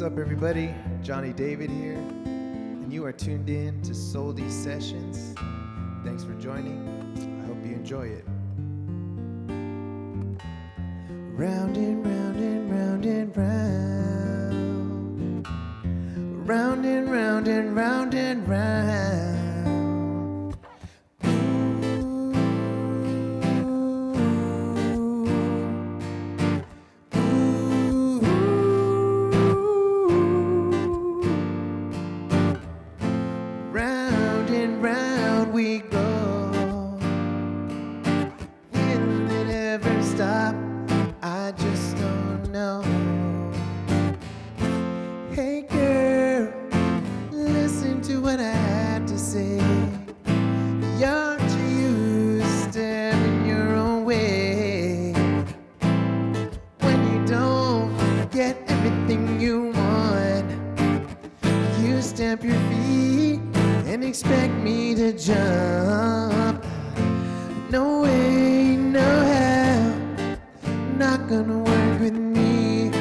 What's up, everybody? Johnny David here, and you are tuned in to Souldies Sessions. Thanks for joining. I hope you enjoy it. Round and round and round and round. Round and round and round and round. Stamp your feet and expect me to jump. No way, no how, not gonna work with me.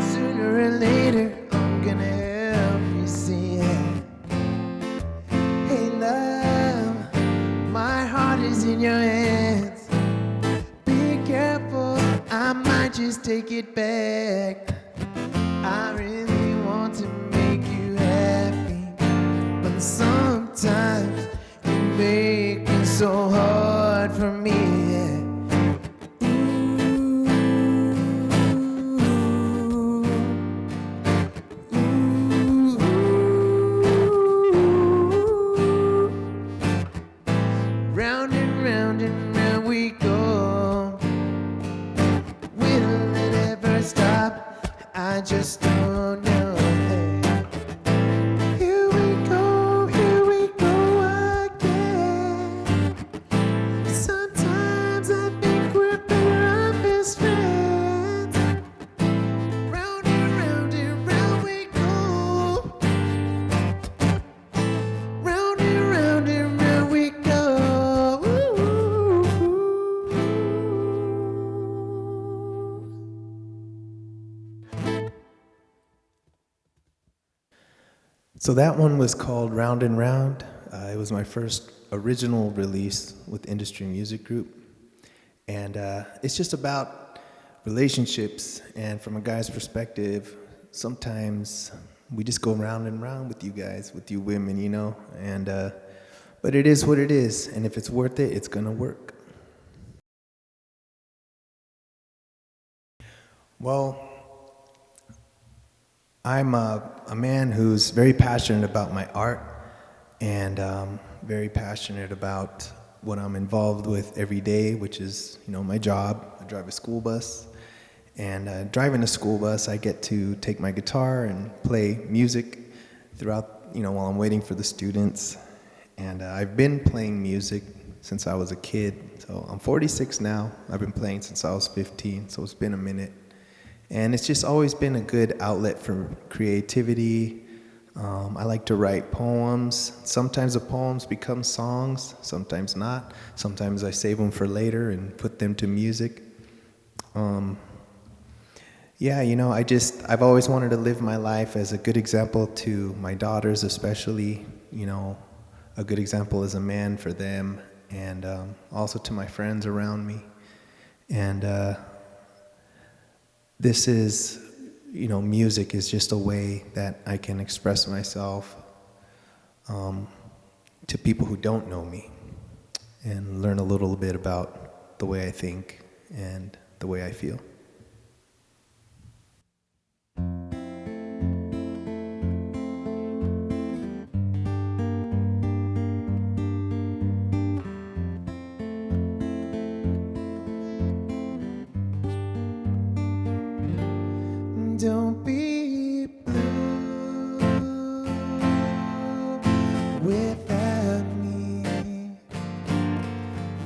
Sooner or later, I'm gonna help you see it. Hey love, my heart is in your hands. Be careful, I might just take it back. I really want to make you happy, but sometimes you make it so hard for me. Round and round and round we go. Will it ever stop? I just don't know. Here we go again. Sometimes I think we're better off as friends. Round and round we go. Round and round we go. So that one was called Round and Round. It was my first original release with Industry Music Group. And it's just about relationships. And from a guy's perspective, sometimes we just go round and round with you guys, with you women, you know. And but it is what it is. And if it's worth it, it's gonna work. Well, I'm a man who's very passionate about my art and very passionate about what I'm involved with every day, which is, you know, my job. I drive a school bus, and driving a school bus, I get to take my guitar and play music throughout, you know, while I'm waiting for the students. And I've been playing music since I was a kid. So I'm 46 now. I've been playing since I was 15, so it's been a minute. And it's just always been a good outlet for creativity. I like to write poems. Sometimes the poems become songs, sometimes not. Sometimes I save them for later and put them to music. Yeah, you know, I've always wanted to live my life as a good example to my daughters, especially, you know, a good example as a man for them, and also to my friends around me. And this is, you know, music is just a way that I can express myself to people who don't know me and learn a little bit about the way I think and the way I feel. Don't be blue without me.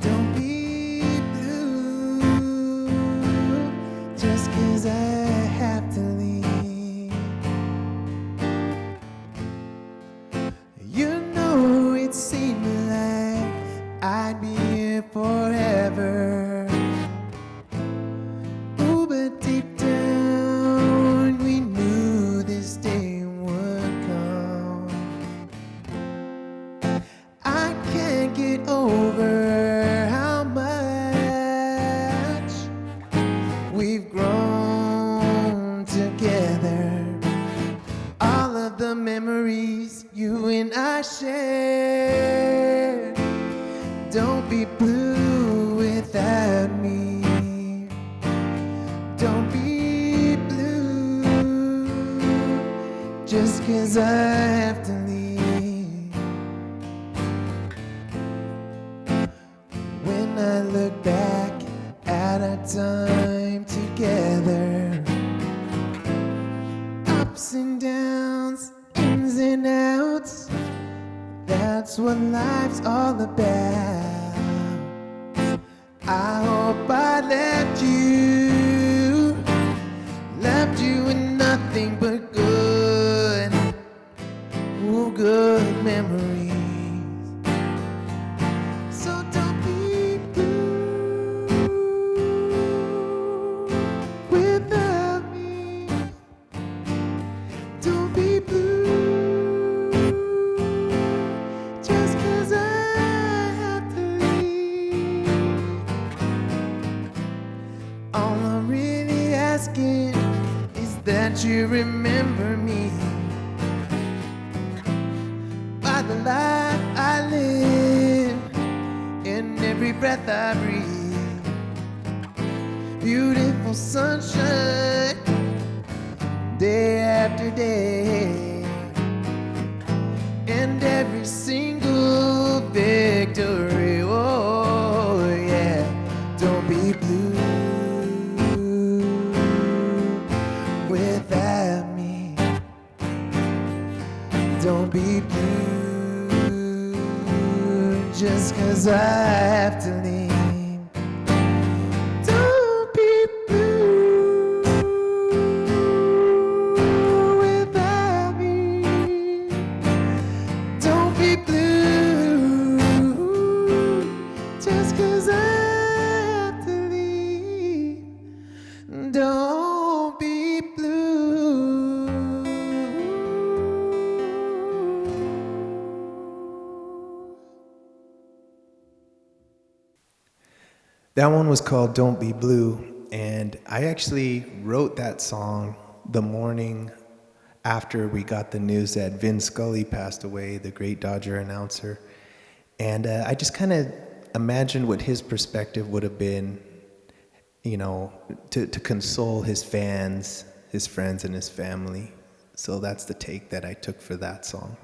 Don't be blue just 'cause I have to leave. You know it seemed like I'd be here forever. Ooh, but deep down we don't be blue just 'cause I have to leave. When I look back at our time together, ups and downs, ins and outs, that's what life's all about. I hope I left you with nothing but good, ooh, good memories. So don't be blue without me. Don't be blue just 'cause I have to leave. All I'm really asking is that you remember me by the life I live and every breath I breathe. Beautiful sunshine day after day, and every single victory. Oh yeah, don't be blue without me. Don't be blue just 'cause I have to leave. Don't be blue without me. Don't be blue just 'cause I have to leave. Don't be blue. That one was called Don't Be Blue, and I actually wrote that song the morning after we got the news that Vin Scully passed away, the great Dodger announcer. And I just kind of imagined what his perspective would have been, you know, to console his fans, his friends, and his family. So that's the take that I took for that song.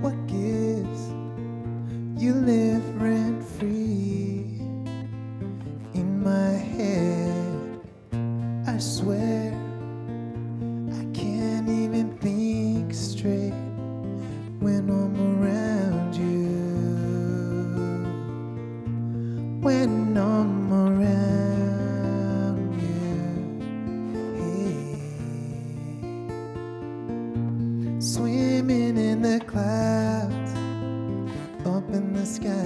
What gives? You live rent free in my head. I swear I can't even think straight when I'm around you. When I'm around you, hey. Swimming in the clouds, up in the sky.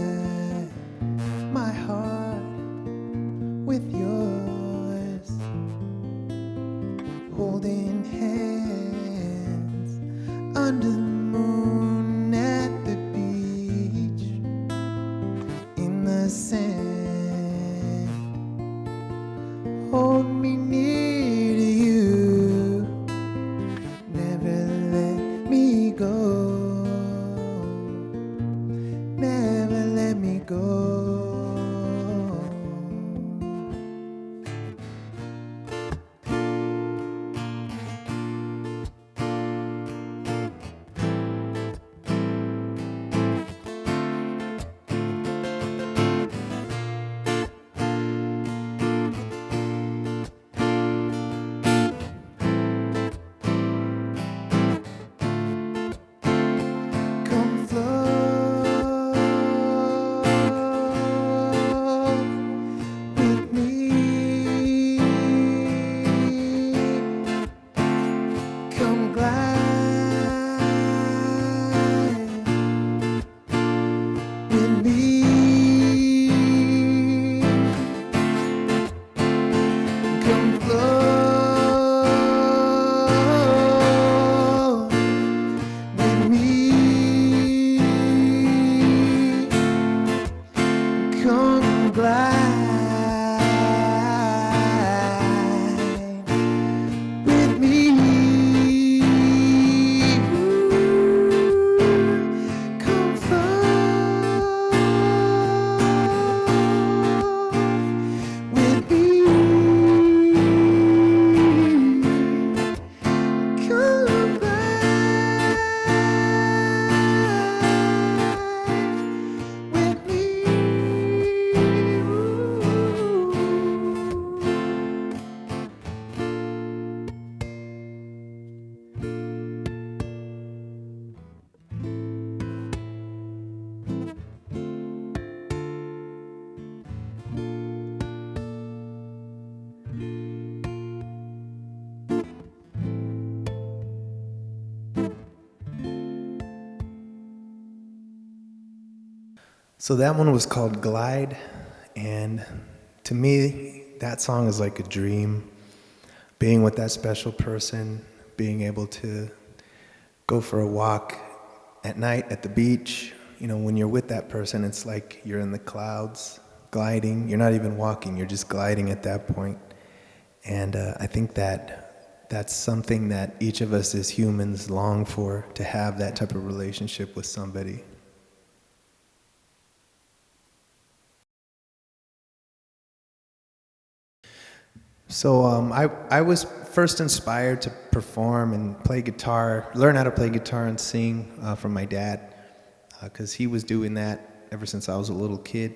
So that one was called Glide, and to me, that song is like a dream. Being with that special person, being able to go for a walk at night at the beach. You know, when you're with that person, it's like you're in the clouds, gliding. You're not even walking, you're just gliding at that point. And I think that that's something that each of us as humans long for, to have that type of relationship with somebody. So I was first inspired to perform and play guitar, learn how to play guitar and sing from my dad, because he was doing that ever since I was a little kid.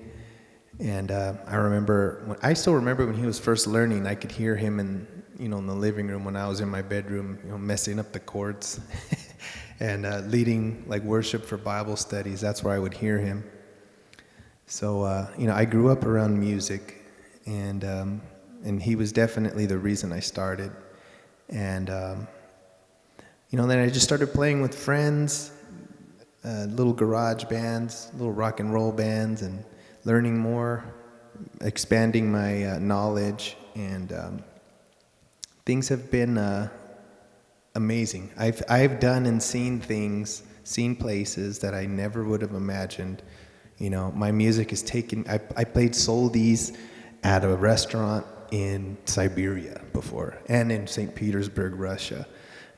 And I still remember when he was first learning. I could hear him in the living room when I was in my bedroom, messing up the chords, and leading like worship for Bible studies. That's where I would hear him. So I grew up around music, and he was definitely the reason I started. And then I just started playing with friends, little garage bands, little rock and roll bands, and learning more, expanding my knowledge, and things have been amazing. I've done and seen things, seen places that I never would have imagined. My music is taken. I played Souldies at a restaurant in Siberia before, and in St. Petersburg, Russia.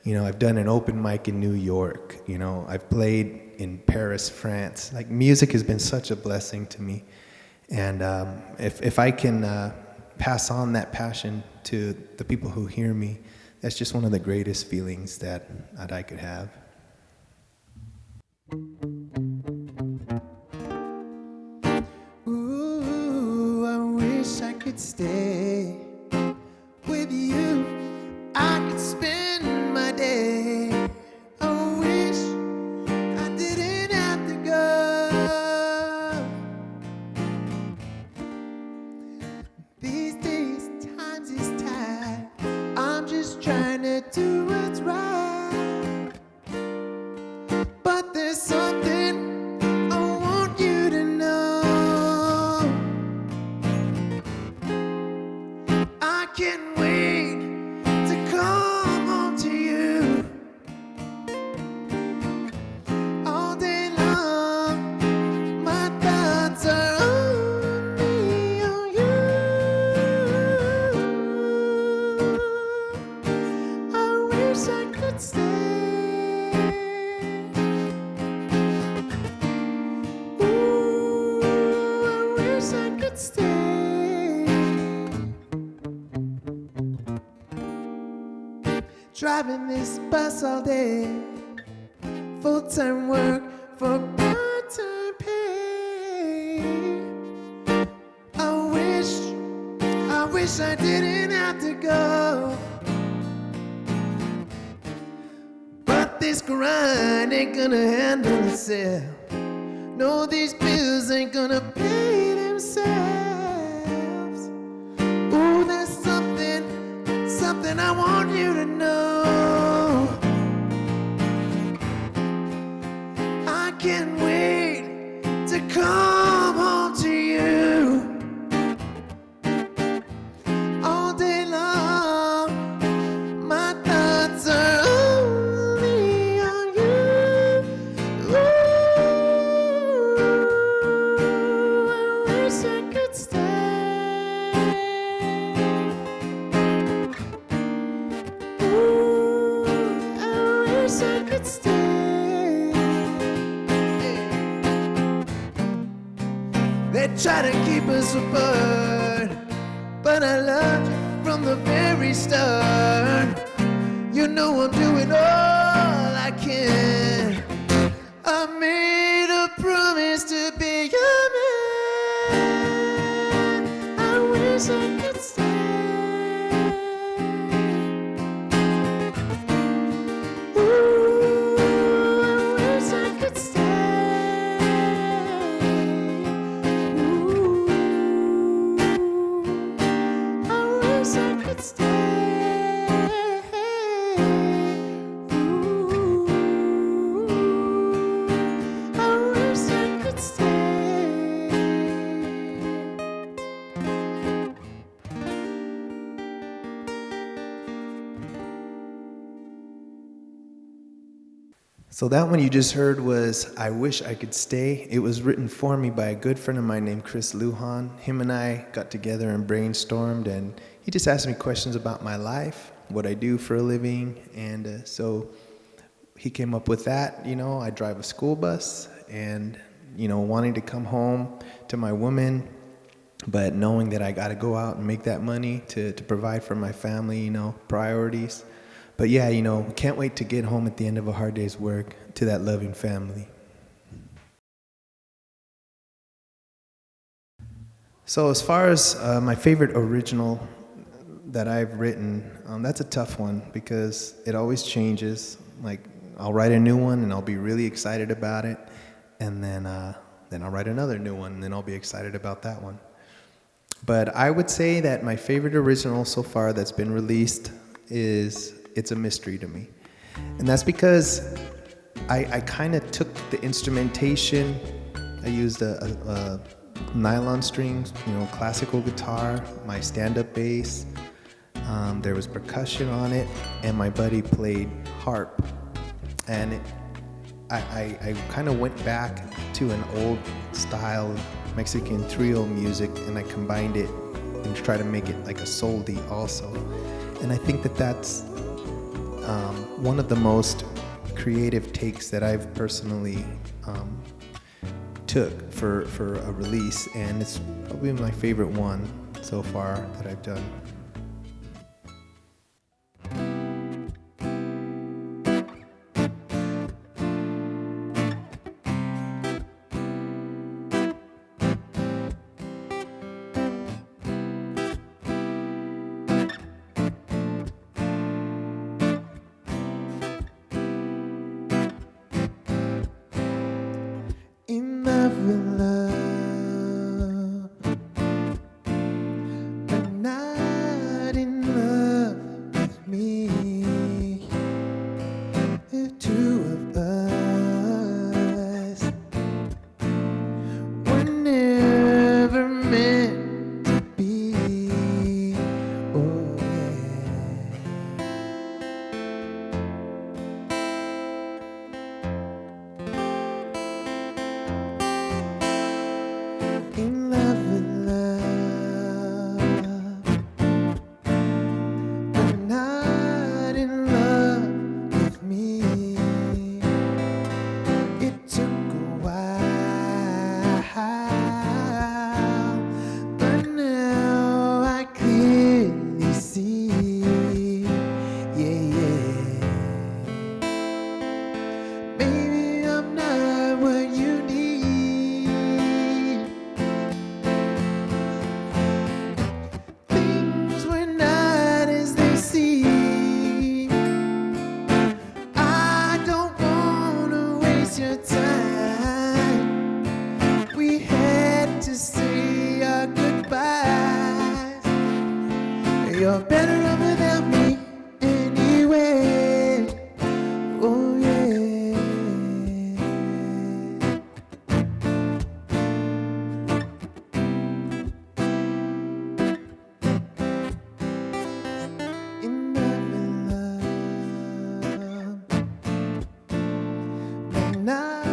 I've done an open mic in New York. I've played in Paris, France. Like, music has been such a blessing to me. And if I can pass on that passion to the people who hear me, that's just one of the greatest feelings that I could have. Ooh, I wish I could stay with you. I could spend my day. I wish I didn't have to go. These days, times is tight. I'm just trying to do what's right. But there's something I want you to know. I can't wait to come home to you all day long. My thoughts are only on you. I wish I could stay. Ooh, I wish I could stay. Driving this bus all day, full-time work for part-time pay. I wish I didn't have to go. But this grind ain't gonna handle itself. No, these bills ain't gonna pay themselves. Ooh, there's something I want you to know. I can't wait to come home to you all day long. My thoughts are only on you. Ooh, I wish I could stay. Ooh, I wish I could stay. They try to keep us apart, but I loved you from the very start. You know I'm doing all I can. I made a promise to be your man. I wish I could stay. Ooh, I wish I could stay. Ooh, I wish I could stay. Ooh. So that one you just heard was I Wish I Could Stay. It was written for me by a good friend of mine named Chris Lujan. Him and I got together and brainstormed, and he just asked me questions about my life, what I do for a living, and so he came up with that. I drive a school bus, and wanting to come home to my woman, but knowing that I got to go out and make that money to provide for my family, priorities. But yeah, can't wait to get home at the end of a hard day's work to that loving family. So as far as my favorite original that I've written, that's a tough one because it always changes. Like I'll write a new one and I'll be really excited about it, and then I'll write another new one and then I'll be excited about that one. But I would say that my favorite original so far that's been released is It's a Mystery to Me. And that's because I kind of took the instrumentation. I used a nylon strings, classical guitar, my stand-up bass. There was percussion on it, and my buddy played harp. And I kind of went back to an old style Mexican trio music, and I combined it and tried to make it like a souldy also. And I think that that's one of the most creative takes that I've personally took for a release, and it's probably my favorite one so far that I've done. In love with love, but not in love with me. The two of us were never meant to be. Oh yeah. In love with love, but not in love with me. It took a while, but now I clearly see. Yeah, yeah. Maybe I'm not what you need. Things were not as they seem. I don't wanna waste your time. We had to say our goodbyes. You're better off without me anyway. Oh yeah. In love with love, but not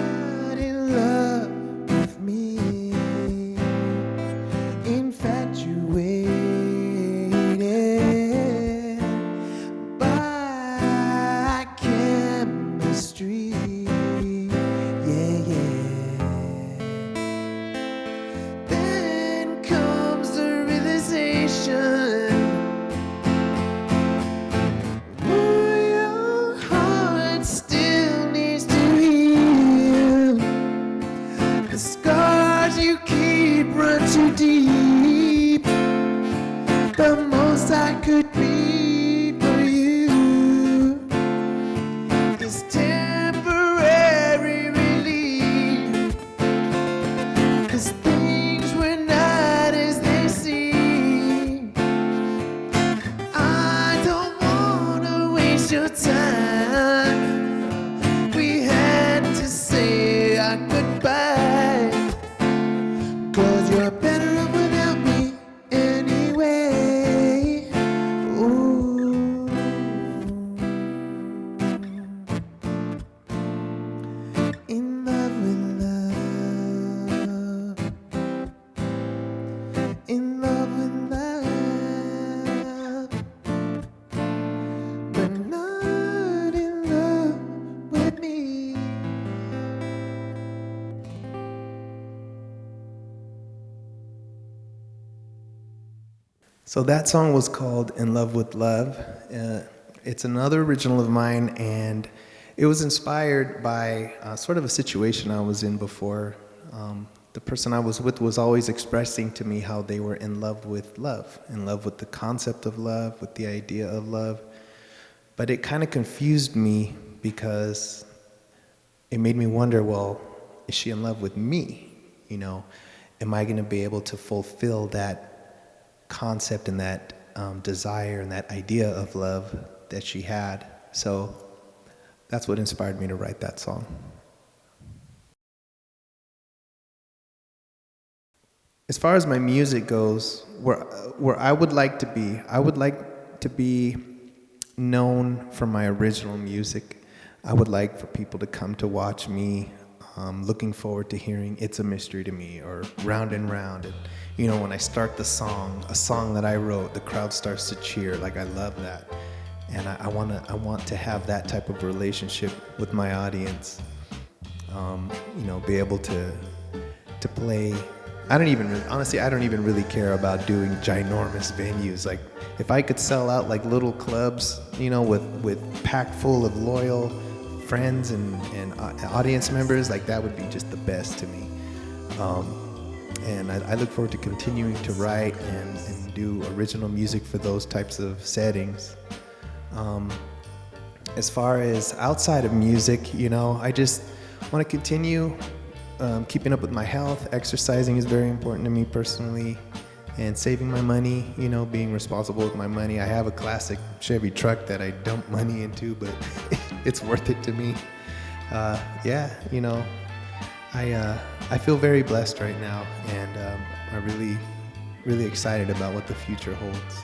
So that song was called In Love with Love. It's another original of mine, and it was inspired by sort of a situation I was in before. The person I was with was always expressing to me how they were in love with the concept of love, with the idea of love. But it kind of confused me because it made me wonder, well, is she in love with me? You know, am I going to be able to fulfill that concept and that desire and that idea of love that she had? So that's what inspired me to write that song. As far as my music goes, where I would like to be known for my original music. I would like for people to come to watch me. Looking forward to hearing "It's a Mystery to Me" or "Round and Round." And, you know, when I start the song, a song that I wrote, the crowd starts to cheer. Like, I love that, and I want to have that type of relationship with my audience. You know, be able to play. I don't even really care about doing ginormous venues. Like, if I could sell out like little clubs, you know, with packed full of loyal friends and audience members, like, that would be just the best to me. And I look forward to continuing to write and do original music for those types of settings. As far as outside of music, you know, I just want to continue keeping up with my health. Exercising is very important to me personally, and saving my money, you know, being responsible with my money. I have a classic Chevy truck that I dump money into, but it's worth it to me. Yeah, you know, I feel very blessed right now, and I'm really excited about what the future holds.